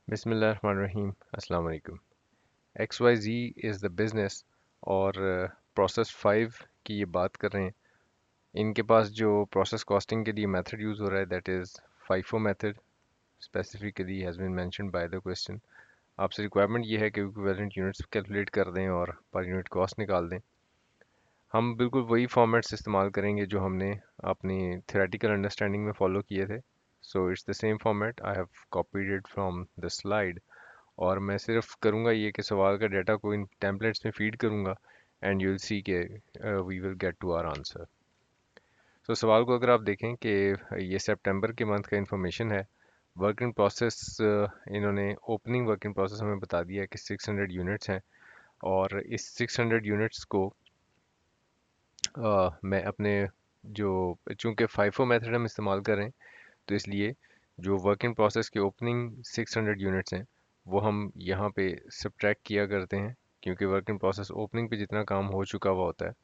बिस्मिल्लाहिर्रहमानिर्रहीम अस्सलाम वालेकुम। XYZ इज़ द बिज़नेस और प्रोसेस 5 की ये बात कर रहे हैं। इनके पास जो प्रोसेस कॉस्टिंग के लिए मेथड यूज़ हो रहा है that is FIFO method specifically has been mentioned by the question. आपसे रिक्वायरमेंट ये है कि इक्विवेलेंट यूनिट्स कैलकुलेट कर दें और पर यूनिट कॉस्ट निकाल दें। हम बिल्कुल वही फॉर्मेट्स इस्तेमाल करेंगे जो हमने अपनी थ्योरेटिकल अंडरस्टैंडिंग में फॉलो किए थे। So it's the same format, I have copied it from the slide. और मैं सिर्फ करूँगा ये कि सवाल का डाटा को इन टेम्पलेट्स में फीड करूँगा एंड यू विल सी के we will get to our answer. तो सवाल को अगर आप देखें कि ये सितंबर के मंथ का इंफॉर्मेशन है। वर्क इन प्रोसेस इन्होंने ओपनिंग वर्क इन प्रोसेस हमें बता दिया है कि 600 यूनिट्स हैं। और इस 600 यूनिट्स को मैं अपने जो चूंकि फाइफो मेथड हम इस्तेमाल कर रहे हैं तो इसलिए जो वर्क इन प्रोसेस के ओपनिंग 600 यूनिट्स हैं वो हम यहाँ पे सब्ट्रैक्ट किया करते हैं, क्योंकि वर्क इन प्रोसेस ओपनिंग पे जितना काम हो चुका हुआ होता है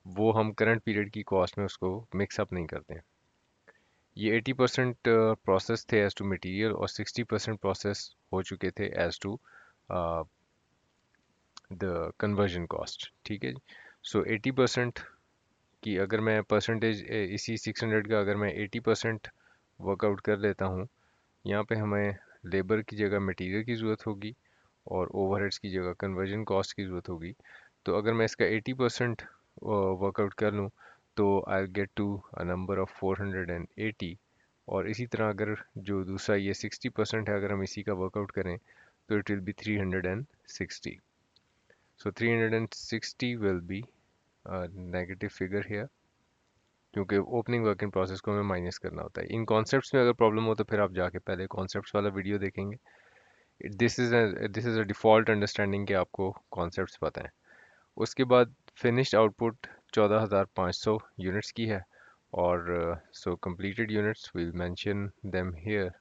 वो हम करंट पीरियड की कॉस्ट में उसको मिक्सअप नहीं करते हैं। ये 80% प्रोसेस थे एज टू मटेरियल और 60% प्रोसेस हो चुके थे as to the conversion cost. ठीक है जी। सो 80% की अगर मैं परसेंटेज इसी 600 का अगर मैं 80% वर्कआउट कर लेता हूँ, यहाँ पे हमें लेबर की जगह मटेरियल की ज़रूरत होगी और ओवरहेड्स की जगह कन्वर्जन कॉस्ट की ज़रूरत होगी। तो अगर मैं इसका 80% वर्कआउट कर लूँ तो I get to a number of 480। और इसी तरह अगर जो दूसरा ये 60% है अगर हम इसी का वर्कआउट करें तो it will be 360। So 360 will be negative figure here, क्योंकि ओपनिंग वर्क इन प्रोसेस को हमें माइनस करना होता है। इन कॉन्सेप्ट्स में अगर प्रॉब्लम हो तो फिर आप जाके पहले कॉन्सेप्ट्स वाला वीडियो देखेंगे। This is a default understanding कि आपको कॉन्सेप्ट्स पता है। उसके बाद फिनिश्ड आउटपुट 14,500 यूनिट्स की है। और so completed units will mention them here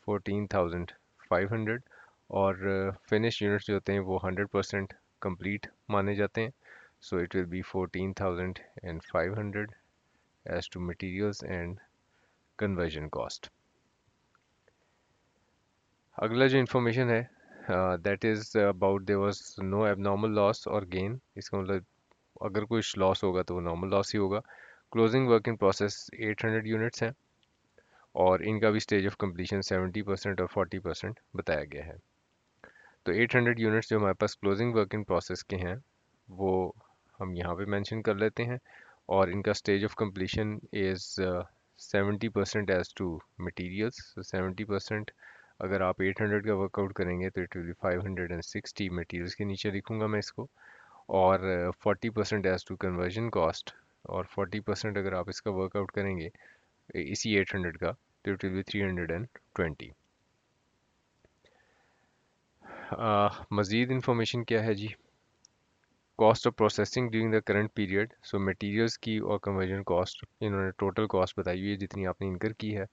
14,500। और फिनिश यूनिट्स जो होते हैं वो 100% कंप्लीट माने जाते हैं। So it will be 14,500 as to materials and conversion cost. अगला जो इंफॉर्मेशन है that is about there was no abnormal loss और गेन। इसका मतलब अगर कुछ लॉस होगा तो वो नॉर्मल लॉस ही होगा। Closing work in process 800 units हैं और इनका भी स्टेज ऑफ कंप्लीशन 70% और 40% बताया गया है। तो 800 यूनिट्स जो हमारे पास क्लोजिंग वर्क इन प्रोसेस के हैं वो हम यहाँ पे मेंशन कर लेते हैं। और इनका stage of completion is 70% as to materials. 70% अगर आप 800 का वर्कआउट करेंगे तो इट विल बी 560 मटीरियल्स के नीचे लिखूंगा मैं इसको। और 40% एज टू कन्वर्जन कॉस्ट। और 40% अगर आप इसका वर्कआउट करेंगे इसी 800 का तो इट विल बी 320। मज़ीद इंफॉर्मेशन क्या है जी। Cost of processing during the current period. So materials की और कन्वर्जन कॉस्ट इन्होंने टोटल कॉस्ट बताई हुई है जितनी आपने इनकर की है।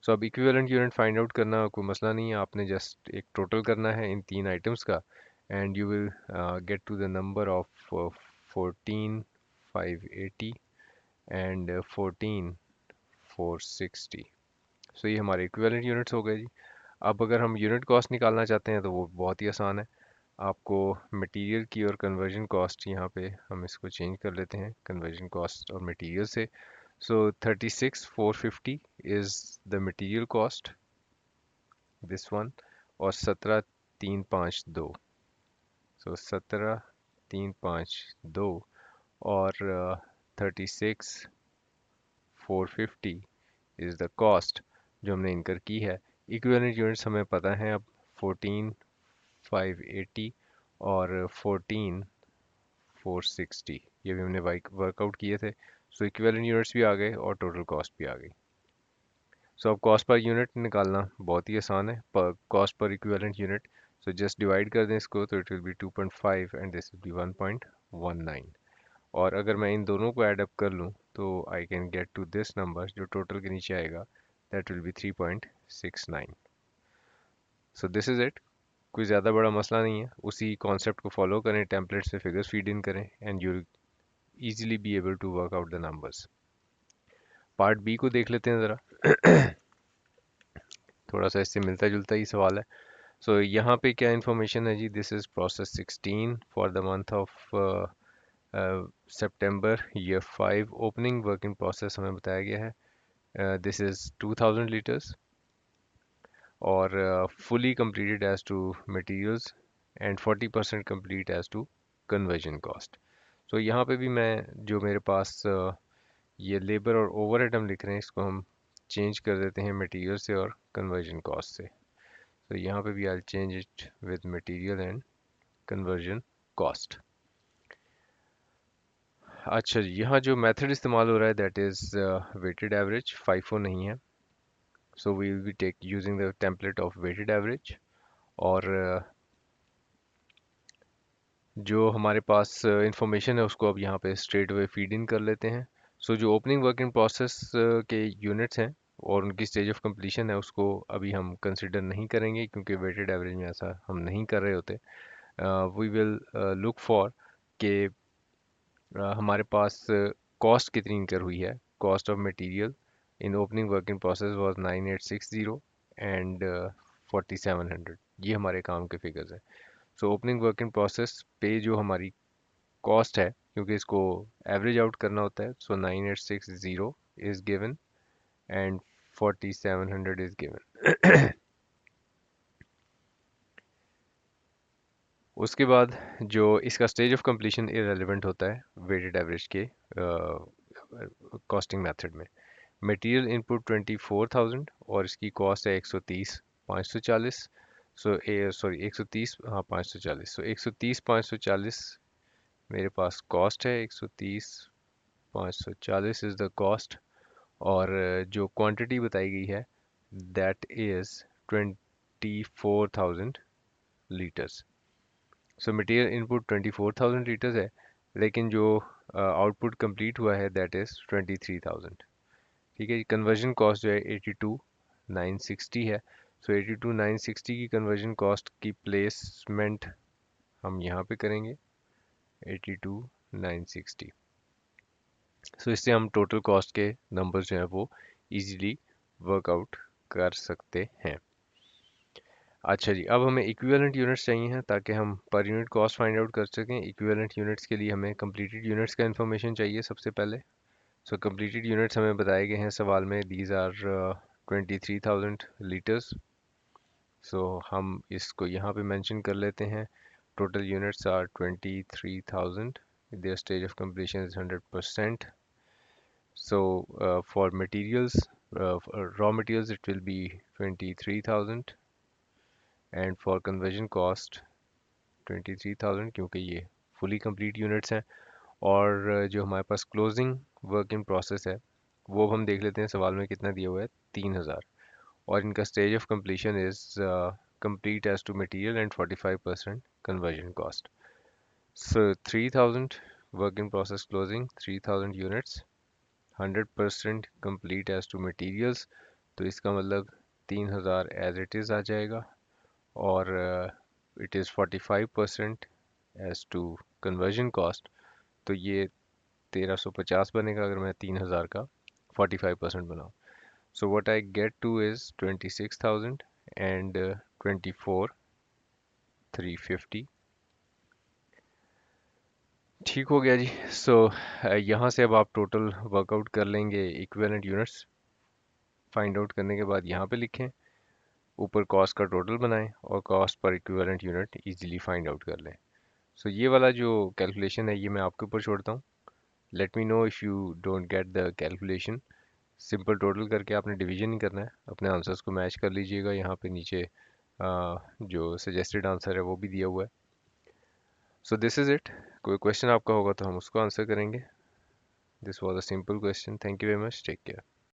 सो अब इक्विवेलेंट यूनिट फाइंड आउट करना कोई मसला नहीं है, आपने जस्ट एक टोटल करना है इन तीन आइटम्स का and you will get to the number of 14,580 and 14,460। So ये हमारे इक्विवेलेंट यूनिट्स हो गए जी। अब अगर हम यूनिट कॉस्ट निकालना चाहते हैं तो वो बहुत ही आसान है। आपको मटेरियल की और कन्वर्जन कॉस्ट यहाँ पे हम इसको चेंज कर लेते हैं कन्वर्जन कॉस्ट और मटेरियल से। सो 36,450 is the material cost, this one. और 17,352। सो 17,352 और 36,450 इज़ द कॉस्ट जो हमने इनकर की है। इक्विवेलेंट यूनिट्स हमें पता है अब 14,580 और 14,460 ये भी हमने वर्कआउट किए थे। सो इक्विवेलेंट यूनिट्स भी आ गए और टोटल कॉस्ट भी आ गई। सो अब कॉस्ट पर यूनिट निकालना बहुत ही आसान है, पर cost per equivalent unit. So just divide कर दें इसको तो it will be 2.5 and this will be 1.19। और अगर मैं इन दोनों को ऐड अप कर लूँ तो I can get to this number जो टोटल के नीचे आएगा, that will be 3.69। So this is it. कोई ज़्यादा बड़ा मसला नहीं है, उसी कॉन्सेप्ट को फॉलो करें, टेम्पलेट से फिगर्स फीड इन करें and you easily be able to work out the numbers। Part B को देख लेते हैं ज़रा। थोड़ा सा इससे मिलता जुलता ही सवाल है। सो यहाँ पे क्या इंफॉर्मेशन है जी, this is process 16 for the month of September year 5। Opening working process हमें बताया गया है, दिस इज़ 2000 लीटर्स, और fully completed as to materials and 40% complete as to conversion cost। तो यहाँ पे भी मैं जो मेरे पास ये लेबर और ओवरहेड हम लिख रहे हैं, इसको हम चेंज कर देते हैं मटेरियल से और कन्वर्जन कॉस्ट से। तो यहाँ पे भी I change it with material and conversion cost. अच्छा जी, यहाँ जो मेथड इस्तेमाल हो रहा है that is weighted average, FIFO नहीं है। So we will be take using the template of weighted average. और जो हमारे पास इंफॉर्मेशन है उसको अब यहाँ पे स्ट्रेट अवे फीड इन कर लेते हैं। सो जो ओपनिंग वर्क इन प्रोसेस के यूनिट्स हैं और उनकी स्टेज ऑफ कंप्लीशन है उसको अभी हम कंसिडर नहीं करेंगे, क्योंकि वेटेड एवरेज में ऐसा हम नहीं कर रहे होते। वी विल लुक फॉर कि हमारे पास कॉस्ट कितनी इंकर हुई है। Cost of material in opening work in process was 9860 and 4700, ये हमारे काम के फिगर्स हैं। So opening work in process पे जो हमारी कॉस्ट है, क्योंकि इसको एवरेज आउट करना होता है, सो 9860 is given and 4700 is given. उसके बाद जो इसका स्टेज ऑफ कंप्लीशन इरेलीवेंट होता है वेटेड एवरेज के कॉस्टिंग मेथड में। मटेरियल इनपुट 24,000 और इसकी कॉस्ट है 130 540। सो सॉरी 130, हाँ 540। सो 130 540 मेरे पास कॉस्ट है, 130 540 इज़ द कॉस्ट। और जो क्वांटिटी बताई गई है that is 24,000 litres. So material input 24,000 litres है, लेकिन जो आउटपुट कंप्लीट हुआ है दैट इज़ 23,000। ठीक है जी। कन्वर्जन कॉस्ट जो है 82,960 है। सो 82,960 की कन्वर्जन कॉस्ट की प्लेसमेंट हम यहाँ पे करेंगे 82,960। सो इससे हम टोटल कॉस्ट के नंबर्स जो है वो इजीली वर्कआउट कर सकते हैं। अच्छा जी, अब हमें इक्विवेलेंट यूनिट्स चाहिए हैं ताकि हम per unit cost find out कर सकें। इक्विवेलेंट यूनिट्स के लिए हमें कंप्लीटेड यूनिट्स का इन्फॉर्मेशन चाहिए सबसे पहले। सो कंप्लीटेड यूनिट्स हमें बताए गए हैं सवाल में, दीज आर 23,000 लीटर्स। सो हम इसको यहाँ पे मेंशन कर लेते हैं। Total units are 23,000, their stage of completion is 100%. So for materials, for raw materials it will be 23,000, and for conversion cost 23,000, क्योंकि ये fully complete units हैं। और जो हमारे पास क्लोजिंग वर्क इन प्रोसेस है वो हम देख लेते हैं सवाल में कितना दिया हुआ है, 3,000। और इनका stage of completion is complete as to material and 45% conversion cost. So 3,000 work in process closing, 3,000 units, 100% complete as to materials। तो इसका मतलब 3,000 एज इट इज़ आ जाएगा। और it is 45% as to conversion cost, तो ये 1,350 बनेगा अगर मैं 3,000 का 45% बनाऊँ। So what I get two is 26,000 and 24,350। ठीक हो गया जी। सो यहाँ से अब आप टोटल वर्कआउट कर लेंगे इक्विवेलेंट यूनिट्स। फाइंड आउट करने के बाद यहाँ पे लिखें, ऊपर कॉस्ट का टोटल बनाएं और cost per equivalent unit easily find out कर लें। सो ये वाला जो कैलकुलेशन है ये मैं आपके ऊपर छोड़ता हूँ। Let me know if you don't get the calculation. Simple total करके आपने डिवीजन ही करना है, अपने आंसर्स को मैच कर लीजिएगा। यहाँ पे नीचे जो सजेस्टेड आंसर है वो भी दिया हुआ है। So this is it. कोई क्वेश्चन आपका होगा तो हम उसको आंसर करेंगे। This was a simple question. Thank you very much, take care.